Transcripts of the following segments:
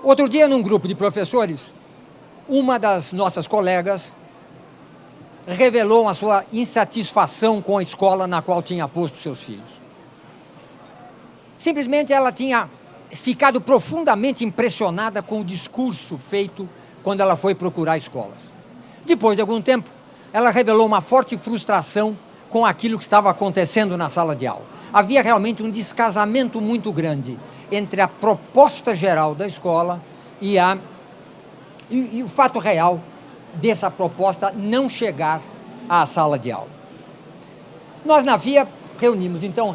Outro dia, num grupo de professores, uma das nossas colegas revelou a sua insatisfação com a escola na qual tinha posto seus filhos. Simplesmente ela tinha ficado profundamente impressionada com o discurso feito quando ela foi procurar escolas. Depois de algum tempo, ela revelou uma forte frustração com aquilo que estava acontecendo na sala de aula. Havia realmente um descasamento muito grande entre a proposta geral da escola e o fato real dessa proposta não chegar à sala de aula. Nós, na FIA, reunimos, então,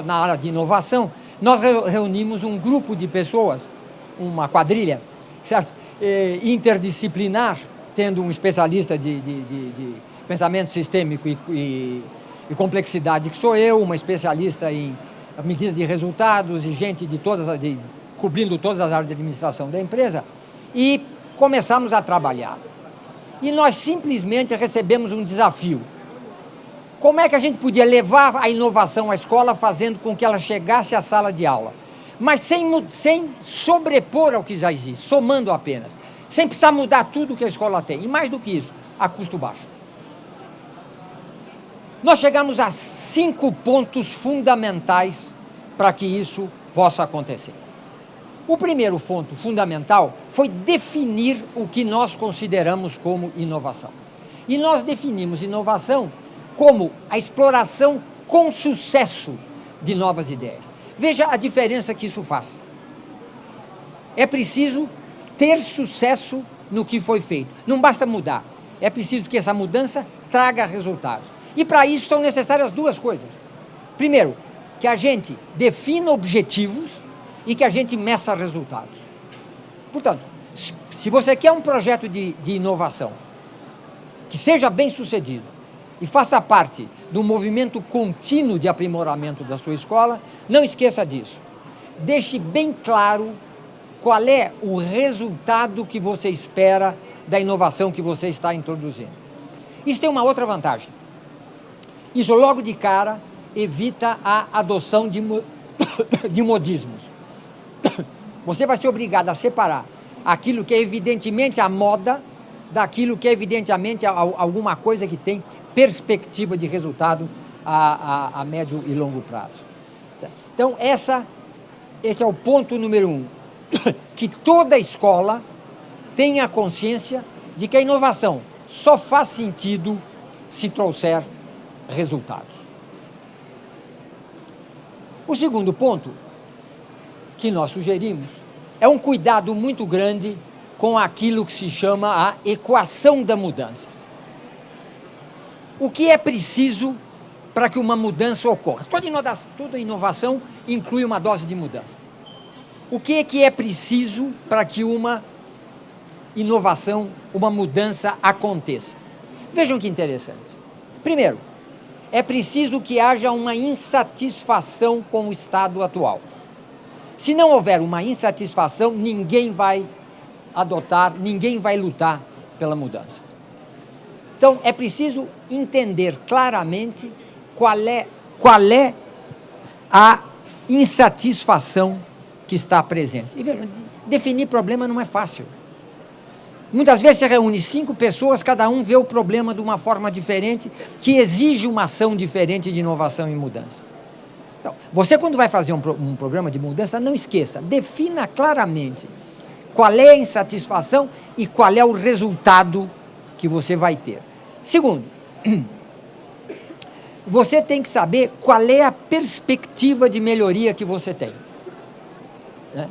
na área de inovação, nós reunimos um grupo de pessoas, uma quadrilha, certo? Interdisciplinar, tendo um especialista de pensamento sistêmico e complexidade, que sou eu, uma especialista em medida de resultados e gente cobrindo todas as áreas de administração da empresa, e começamos a trabalhar. E nós simplesmente recebemos um desafio. Como é que a gente podia levar a inovação à escola fazendo com que ela chegasse à sala de aula, mas sem sobrepor ao que já existe, somando apenas, sem precisar mudar tudo que a escola tem, e mais do que isso, a custo baixo. Nós chegamos a 5 pontos fundamentais para que isso possa acontecer. O primeiro ponto fundamental foi definir o que nós consideramos como inovação. E nós definimos inovação como a exploração com sucesso de novas ideias. Veja a diferença que isso faz. É preciso ter sucesso no que foi feito. Não basta mudar. É preciso que essa mudança traga resultados. E para isso são necessárias 2 coisas. Primeiro, que a gente defina objetivos e que a gente meça resultados. Portanto, se você quer um projeto de inovação que seja bem sucedido e faça parte do movimento contínuo de aprimoramento da sua escola, não esqueça disso. Deixe bem claro qual é o resultado que você espera da inovação que você está introduzindo. Isso tem uma outra vantagem. Isso logo de cara evita a adoção de modismos. Você vai ser obrigado a separar aquilo que é evidentemente a moda daquilo que é evidentemente alguma coisa que tem perspectiva de resultado a médio e longo prazo. Então, esse é o ponto número 1. Que toda escola tenha consciência de que a inovação só faz sentido se trouxer resultados. O segundo ponto que nós sugerimos é um cuidado muito grande com aquilo que se chama a equação da mudança. O que é preciso para que uma mudança ocorra? Toda inovação inclui uma dose de mudança. O que é preciso para que uma inovação, uma mudança aconteça? Vejam que interessante. Primeiro, é preciso que haja uma insatisfação com o estado atual. Se não houver uma insatisfação, ninguém vai adotar, ninguém vai lutar pela mudança. Então, é preciso entender claramente qual é a insatisfação que está presente. E veja, definir problema não é fácil. Muitas vezes você reúne 5 pessoas, cada um vê o problema de uma forma diferente, que exige uma ação diferente de inovação e mudança. Então, você quando vai fazer um programa de mudança, não esqueça, defina claramente qual é a insatisfação e qual é o resultado que você vai ter. Segundo, você tem que saber qual é a perspectiva de melhoria que você tem. Né?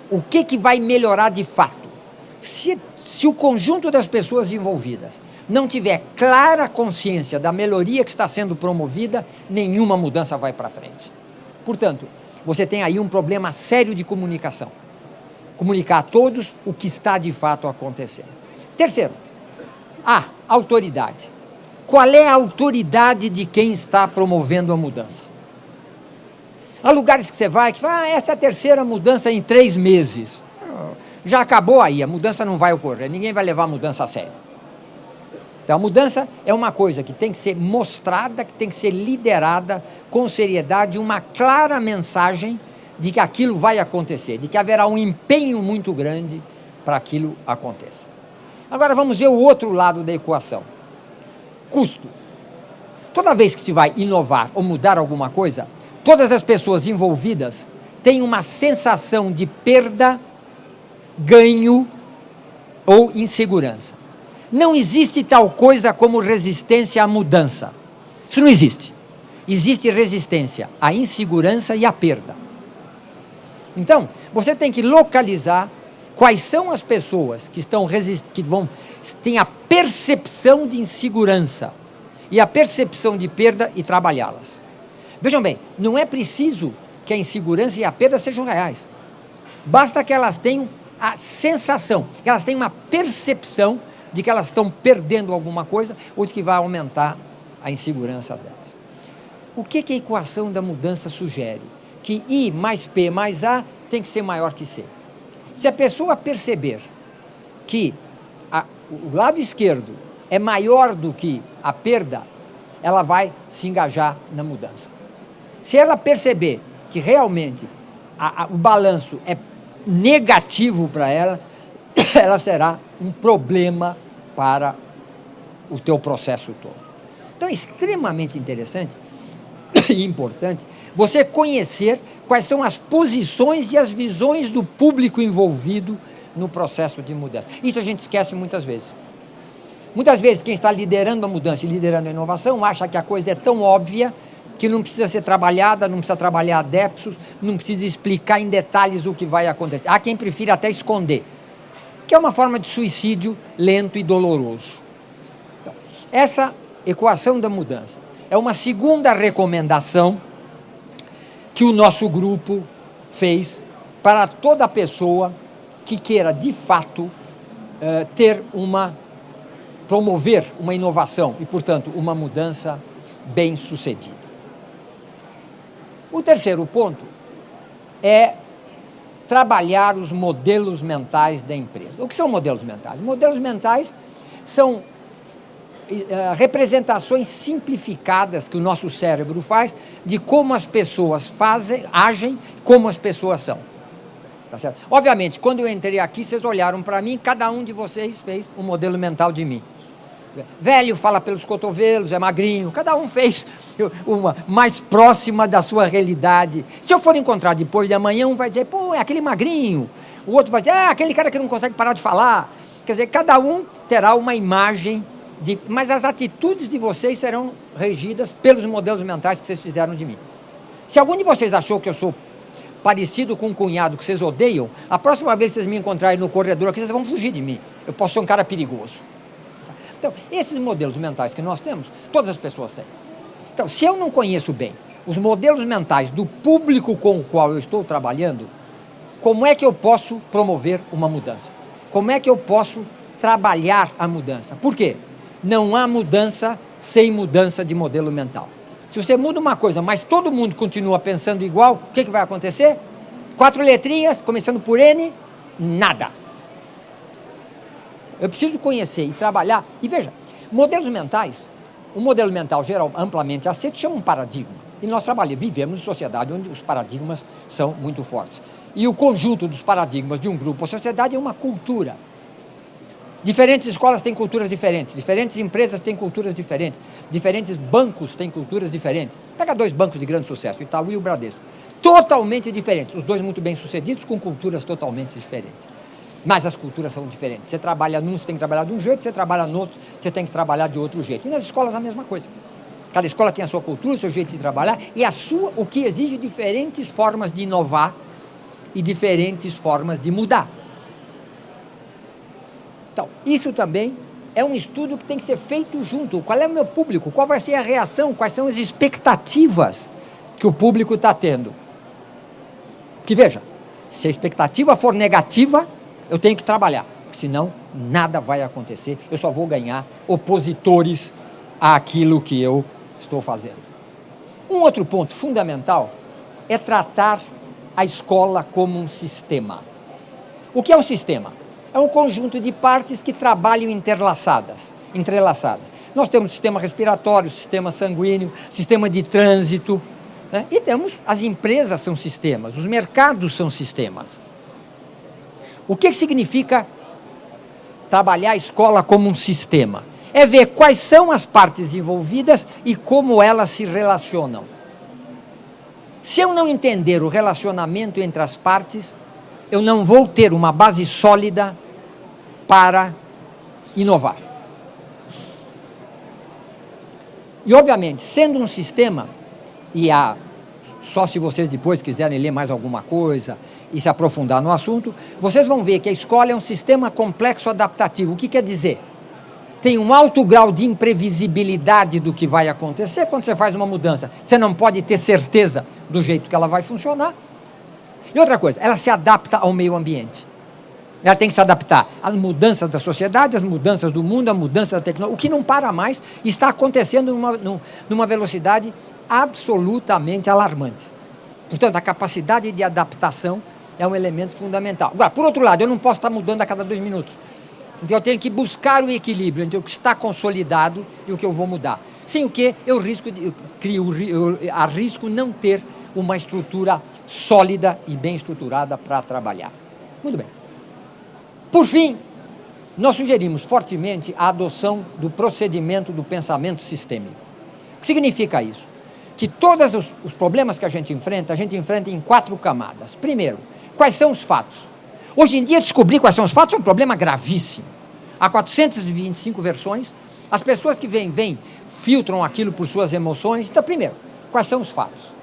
O que vai melhorar de fato? Se o conjunto das pessoas envolvidas não tiver clara consciência da melhoria que está sendo promovida, nenhuma mudança vai para frente. Portanto, você tem aí um problema sério de comunicação. Comunicar a todos o que está de fato acontecendo. Terceiro, a autoridade. Qual é a autoridade de quem está promovendo a mudança? Há lugares que você vai que fala, essa é a terceira mudança em 3 meses. Já acabou aí, a mudança não vai ocorrer, ninguém vai levar a mudança a sério. Então, a mudança é uma coisa que tem que ser mostrada, que tem que ser liderada com seriedade, uma clara mensagem de que aquilo vai acontecer, de que haverá um empenho muito grande para aquilo aconteça. Agora vamos ver o outro lado da equação. Custo. Toda vez que se vai inovar ou mudar alguma coisa, todas as pessoas envolvidas têm uma sensação de perda, ganho ou insegurança. Não existe tal coisa como resistência à mudança. Isso não existe. Existe resistência à insegurança e à perda. Então, você tem que localizar quais são as pessoas que têm a percepção de insegurança e a percepção de perda e trabalhá-las. Vejam bem, não é preciso que a insegurança e a perda sejam reais. Basta que elas tenham a sensação, que elas tenham uma percepção de que elas estão perdendo alguma coisa ou de que vai aumentar a insegurança delas. O que a equação da mudança sugere? Que I mais P mais A tem que ser maior que C. Se a pessoa perceber que o lado esquerdo é maior do que a perda, ela vai se engajar na mudança. Se ela perceber que realmente o balanço é negativo para ela, ela será um problema para o teu processo todo. Então é extremamente interessante e importante você conhecer quais são as posições e as visões do público envolvido no processo de mudança. Isso a gente esquece muitas vezes. Muitas vezes quem está liderando a mudança e liderando a inovação acha que a coisa é tão óbvia que não precisa ser trabalhada, não precisa trabalhar adeptos, não precisa explicar em detalhes o que vai acontecer. Há quem prefira até esconder, que é uma forma de suicídio lento e doloroso. Então, essa equação da mudança é uma segunda recomendação que o nosso grupo fez para toda pessoa que queira, de fato, promover uma inovação e, portanto, uma mudança bem-sucedida. O terceiro ponto é trabalhar os modelos mentais da empresa. O que são modelos mentais? Modelos mentais são representações simplificadas que o nosso cérebro faz de como as pessoas agem, como as pessoas são. Tá certo? Obviamente, quando eu entrei aqui, vocês olharam para mim, cada um de vocês fez um modelo mental de mim. Velho fala pelos cotovelos, é magrinho, cada um fez uma mais próxima da sua realidade. Se eu for encontrar depois de amanhã, um vai dizer, pô, é aquele magrinho, o outro vai dizer, aquele cara que não consegue parar de falar. Quer dizer, cada um terá uma imagem, mas as atitudes de vocês serão regidas pelos modelos mentais que vocês fizeram de mim. Se algum de vocês achou que eu sou parecido com um cunhado que vocês odeiam, a próxima vez que vocês me encontrarem no corredor aqui, vocês vão fugir de mim. Eu posso ser um cara perigoso. Então, esses modelos mentais que nós temos, todas as pessoas têm. Então, se eu não conheço bem os modelos mentais do público com o qual eu estou trabalhando, como é que eu posso promover uma mudança? Como é que eu posso trabalhar a mudança? Por quê? Não há mudança sem mudança de modelo mental. Se você muda uma coisa, mas todo mundo continua pensando igual, o que vai acontecer? 4 letrinhas, começando por N, nada. Eu preciso conhecer e trabalhar. E veja, modelos mentais, um modelo mental geral, amplamente aceito, chama um paradigma. E nós vivemos em sociedade onde os paradigmas são muito fortes. E o conjunto dos paradigmas de um grupo ou sociedade é uma cultura. Diferentes escolas têm culturas diferentes, diferentes empresas têm culturas diferentes, diferentes bancos têm culturas diferentes. Pega 2 bancos de grande sucesso, o Itaú e o Bradesco. Totalmente diferentes, os 2 muito bem sucedidos com culturas totalmente diferentes. Mas as culturas são diferentes. Você trabalha num, você tem que trabalhar de um jeito, você trabalha no outro, você tem que trabalhar de outro jeito. E nas escolas a mesma coisa. Cada escola tem a sua cultura, o seu jeito de trabalhar e o que exige diferentes formas de inovar e diferentes formas de mudar. Então, isso também é um estudo que tem que ser feito junto. Qual é o meu público? Qual vai ser a reação? Quais são as expectativas que o público está tendo? Porque, veja, se a expectativa for negativa, eu tenho que trabalhar, senão nada vai acontecer, eu só vou ganhar opositores àquilo que eu estou fazendo. Um outro ponto fundamental é tratar a escola como um sistema. O que é um sistema? É um conjunto de partes que trabalham entrelaçadas. Nós temos sistema respiratório, sistema sanguíneo, sistema de trânsito, né? E temos as empresas são sistemas, os mercados são sistemas. O que significa trabalhar a escola como um sistema? É ver quais são as partes envolvidas e como elas se relacionam. Se eu não entender o relacionamento entre as partes, eu não vou ter uma base sólida para inovar. E, obviamente, sendo um sistema, só se vocês depois quiserem ler mais alguma coisa e se aprofundar no assunto, vocês vão ver que a escola é um sistema complexo adaptativo. O que quer dizer? Tem um alto grau de imprevisibilidade do que vai acontecer quando você faz uma mudança. Você não pode ter certeza do jeito que ela vai funcionar. E outra coisa, ela se adapta ao meio ambiente. Ela tem que se adaptar às mudanças da sociedade, às mudanças do mundo, à mudança da tecnologia. O que não para mais está acontecendo numa velocidade absolutamente alarmante. Portanto, a capacidade de adaptação é um elemento fundamental. Agora, por outro lado, eu não posso estar mudando a cada 2 minutos. Então, eu tenho que buscar o equilíbrio entre o que está consolidado e o que eu vou mudar. Sem o que eu arrisco não ter uma estrutura sólida e bem estruturada para trabalhar. Muito bem. Por fim, nós sugerimos fortemente a adoção do procedimento do pensamento sistêmico. O que significa isso? Que todos os problemas que a gente enfrenta em 4 camadas. Primeiro, quais são os fatos? Hoje em dia, descobrir quais são os fatos é um problema gravíssimo. Há 425 versões, as pessoas que vêm, filtram aquilo por suas emoções. Então, primeiro, quais são os fatos?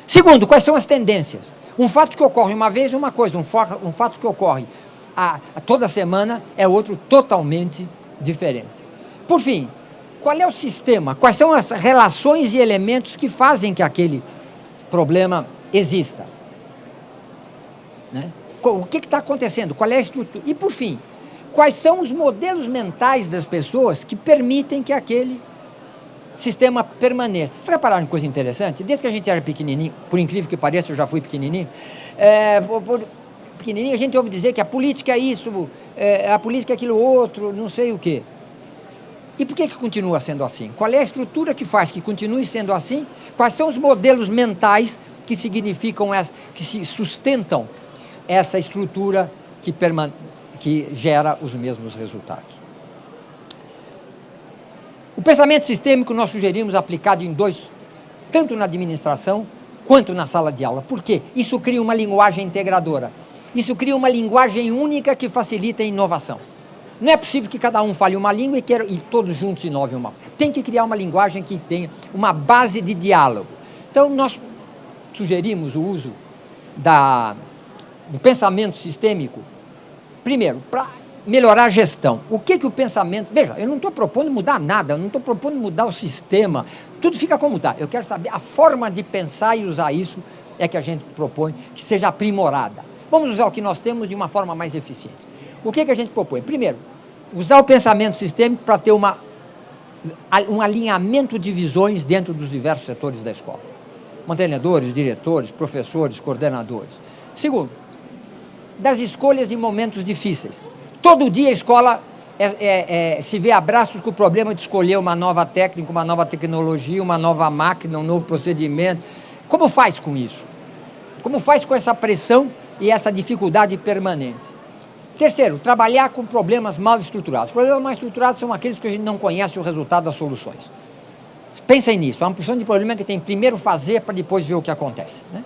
Segundo, quais são as tendências? Um fato que ocorre uma vez é uma coisa, um fato que ocorre toda semana é outro totalmente diferente. Por fim, qual é o sistema? Quais são as relações e elementos que fazem que aquele problema exista? Né? O que está acontecendo? Qual é a estrutura? E, por fim, quais são os modelos mentais das pessoas que permitem que aquele sistema permaneça? Vocês repararam em coisa interessante? Desde que a gente era pequenininho, por incrível que pareça, eu já fui pequenininho, a gente ouve dizer que a política é isso, a política é aquilo outro, não sei o quê. E por que continua sendo assim? Qual é a estrutura que faz que continue sendo assim? Quais são os modelos mentais que significam, que se sustentam essa estrutura que gera os mesmos resultados? O pensamento sistêmico nós sugerimos aplicado tanto na administração quanto na sala de aula. Por quê? Isso cria uma linguagem integradora. Isso cria uma linguagem única que facilita a inovação. Não é possível que cada um fale uma língua e todos juntos inovem uma. Tem que criar uma linguagem que tenha uma base de diálogo. Então, nós sugerimos o uso do pensamento sistêmico, primeiro, para melhorar a gestão. O que o pensamento... Veja, eu não estou propondo mudar nada, eu não estou propondo mudar o sistema, tudo fica como está. Eu quero saber a forma de pensar e usar isso é que a gente propõe que seja aprimorada. Vamos usar o que nós temos de uma forma mais eficiente. O que a gente propõe? Primeiro, usar o pensamento sistêmico para ter um alinhamento de visões dentro dos diversos setores da escola. Mantenedores, diretores, professores, coordenadores. Segundo, das escolhas em momentos difíceis. Todo dia a escola se vê a braços com o problema de escolher uma nova técnica, uma nova tecnologia, uma nova máquina, um novo procedimento. Como faz com isso? Como faz com essa pressão e essa dificuldade permanente? Terceiro, trabalhar com problemas mal estruturados. Os problemas mal estruturados são aqueles que a gente não conhece o resultado das soluções. Pensem nisso, é uma porção de problema que tem que primeiro fazer para depois ver o que acontece. Né?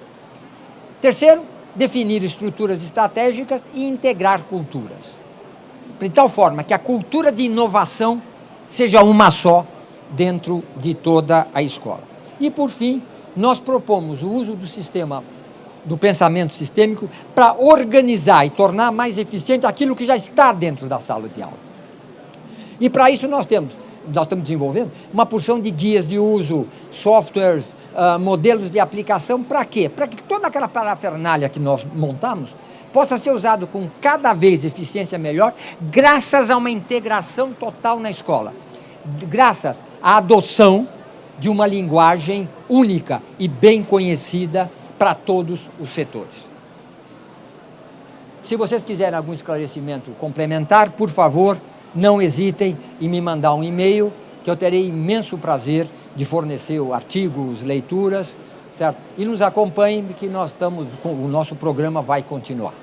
Terceiro, definir estruturas estratégicas e integrar culturas. De tal forma que a cultura de inovação seja uma só dentro de toda a escola. E, por fim, nós propomos o uso do pensamento sistêmico para organizar e tornar mais eficiente aquilo que já está dentro da sala de aula. E para isso nós estamos desenvolvendo uma porção de guias de uso, softwares, modelos de aplicação. Para quê? Para que toda aquela parafernália que nós montamos possa ser usado com cada vez eficiência melhor, graças a uma integração total na escola, graças à adoção de uma linguagem única e bem conhecida para todos os setores. Se vocês quiserem algum esclarecimento complementar, por favor, não hesitem em me mandar um e-mail, que eu terei imenso prazer de fornecer artigos, leituras, certo? E nos acompanhem, que nós estamos, o nosso programa vai continuar.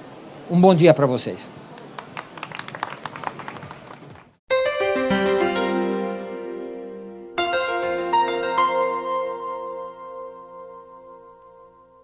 Um bom dia para vocês.